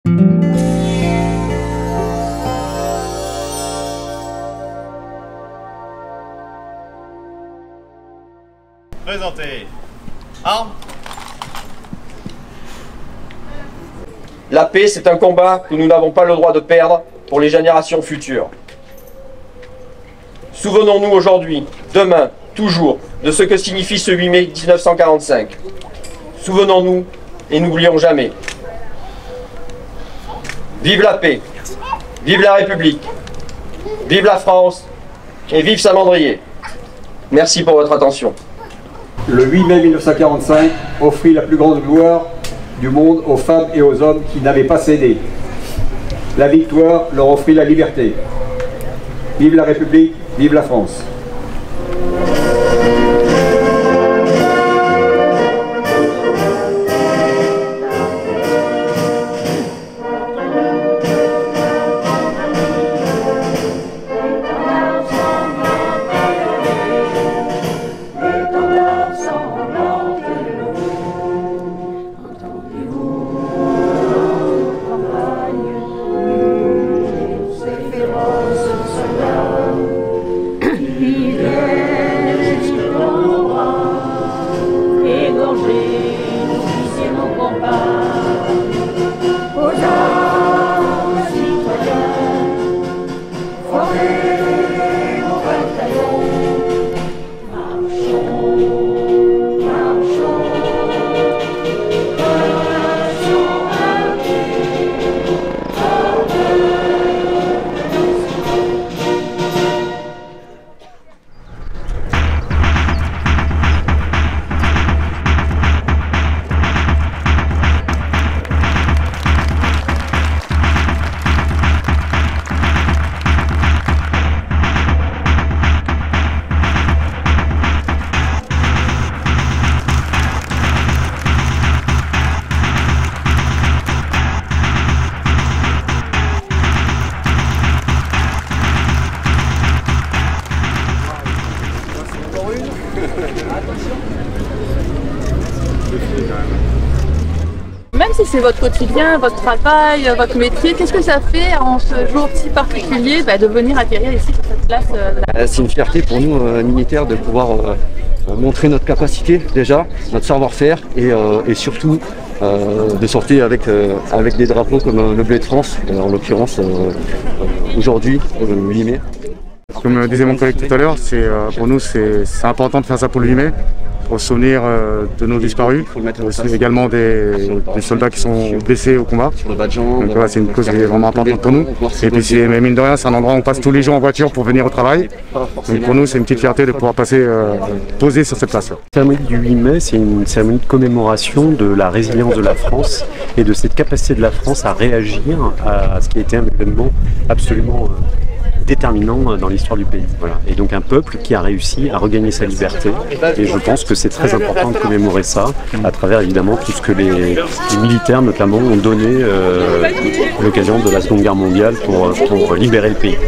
Présentez. Armes. La paix, c'est un combat que nous n'avons pas le droit de perdre pour les générations futures. Souvenons-nous aujourd'hui, demain, toujours, de ce que signifie ce 8 mai 1945. Souvenons-nous et n'oublions jamais. Vive la paix, vive la République, vive la France et vive Saint-Mandrier. Merci pour votre attention. Le 8 mai 1945 offrit la plus grande gloire du monde aux femmes et aux hommes qui n'avaient pas cédé. La victoire leur offrit la liberté. Vive la République, vive la France. Même si c'est votre quotidien, votre travail, votre métier, qu'est-ce que ça fait en ce jour si particulier de venir atterrir ici sur cette place C'est une fierté pour nous, militaires, de pouvoir montrer notre capacité déjà, notre savoir-faire et surtout de sortir avec des drapeaux comme le bleu de France, en l'occurrence aujourd'hui, le 8 mai. Comme disait mon collègue tout à l'heure, pour nous c'est important de faire ça pour le 8 mai, pour se souvenir de nos disparus, également des soldats qui sont blessés au combat. Donc voilà, c'est une cause qui est vraiment importante pour nous. Et puis mine de rien, c'est un endroit où on passe tous les jours en voiture pour venir au travail. Donc pour nous, c'est une petite fierté de pouvoir poser sur cette place. La cérémonie du 8 mai, c'est une cérémonie de commémoration de la résilience de la France et de cette capacité de la France à réagir à ce qui a été un événement absolument déterminant dans l'histoire du pays. Voilà. Et donc un peuple qui a réussi à regagner sa liberté. Et je pense que c'est très important de commémorer ça à travers évidemment tout ce que les militaires notamment ont donné à l'occasion de la Seconde Guerre mondiale pour libérer le pays.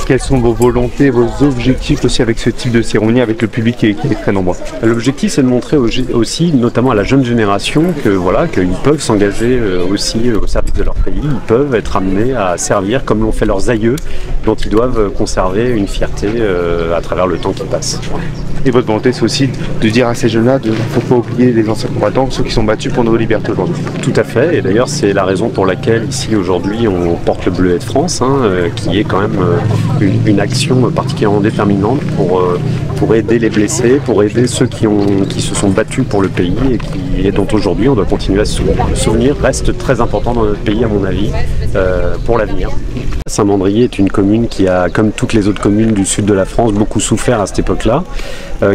Quelles sont vos volontés, vos objectifs aussi avec ce type de cérémonie, avec le public qui est très nombreux? L'objectif, c'est de montrer aussi, notamment à la jeune génération, que voilà, qu'ils peuvent s'engager aussi au service de leur pays, ils peuvent être amenés à servir comme l'ont fait leurs aïeux, dont ils doivent conserver une fierté à travers le temps qui passe. Et votre volonté, c'est aussi de dire à ces jeunes-là qu'il ne faut pas oublier les anciens combattants, ceux qui sont battus pour nos libertés aujourd'hui. Tout à fait, et d'ailleurs c'est la raison pour laquelle ici aujourd'hui on porte le bleuet de France, qui est quand même une action particulièrement déterminante pour aider les blessés, pour aider ceux qui se sont battus pour le pays et dont aujourd'hui on doit continuer à se souvenir. Le souvenir reste très important dans notre pays à mon avis pour l'avenir. Saint-Mandrier est une commune qui a, comme toutes les autres communes du sud de la France, beaucoup souffert à cette époque-là,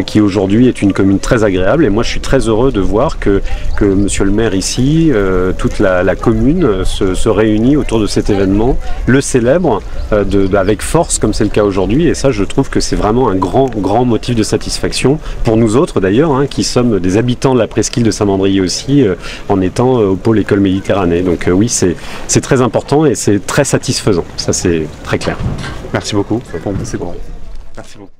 qui aujourd'hui est une commune très agréable. Et moi, je suis très heureux de voir que monsieur le maire ici, toute la commune se réunit autour de cet événement, le célèbre avec force, comme c'est le cas aujourd'hui. Et ça, je trouve que c'est vraiment un grand motif de satisfaction pour nous autres d'ailleurs, qui sommes des habitants de la presqu'île de Saint-Mandrier aussi, en étant au pôle école Méditerranée. Donc oui, c'est très important et c'est très satisfaisant. Ça, c'est très clair. Merci beaucoup. C'est bon. Merci beaucoup.